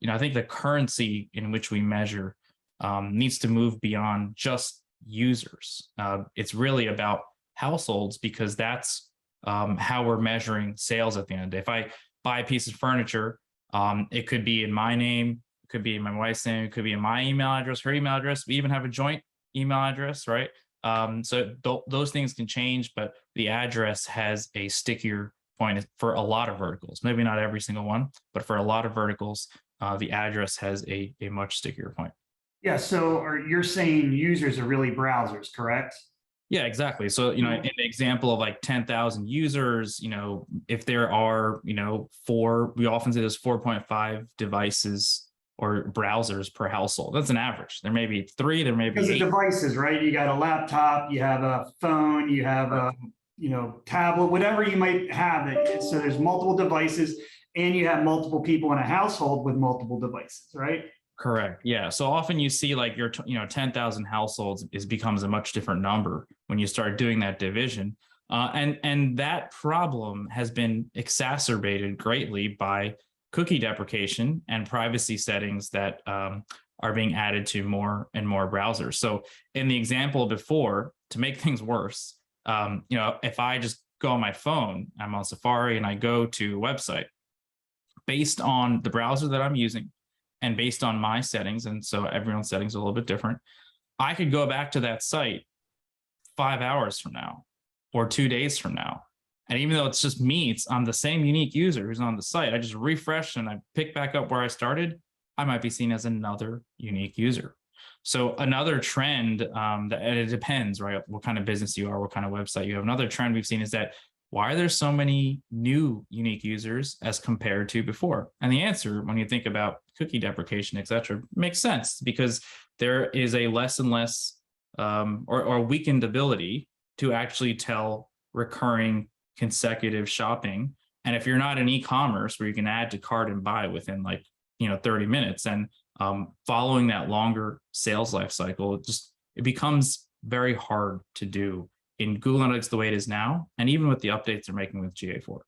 I think the currency in which we measure needs to move beyond just users. It's really about households, because that's how we're measuring sales at the end of the day. If I buy a piece of furniture, it could be in my name, it could be in my wife's name, it could be in my email address, her email address. We even have a joint email address, right? So those things can change, but the address has a stickier point for a lot of verticals. Maybe not every single one, but for a lot of verticals, the address has a much stickier point. Yeah. So you're saying users are really browsers, correct? Yeah, exactly. So, in the example of like 10,000 users, if there are, we often say there's 4.5 devices or browsers per household. That's an average. There may be 3, there may be Because of 8. devices, right? You got a laptop, you have a phone, you have a tablet, whatever you might have. So there's multiple devices, and you have multiple people in a household with multiple devices, right? Correct. Yeah. So often you see like 10,000 households becomes a much different number when you start doing that division. And that problem has been exacerbated greatly by cookie deprecation and privacy settings that are being added to more and more browsers. So in the example before, to make things worse, if I just go on my phone, I'm on Safari and I go to a website based on the browser that I'm using, and based on my settings, and so everyone's settings are a little bit different, I could go back to that site 5 hours from now or 2 days from now. And even though it's just me, I'm the same unique user who's on the site. I just refresh and I pick back up where I started. I might be seen as another unique user. So another trend, and it depends, right? What kind of business you are, what kind of website you have. Another trend we've seen is that why are there so many new unique users as compared to before? And the answer, when you think about cookie deprecation, et cetera, makes sense, because there is a less and less or weakened ability to actually tell recurring consecutive shopping. And if you're not in e-commerce where you can add to cart and buy within 30 minutes, and following that longer sales life cycle, it becomes very hard to do in Google Analytics the way it is now, and even with the updates they're making with GA4.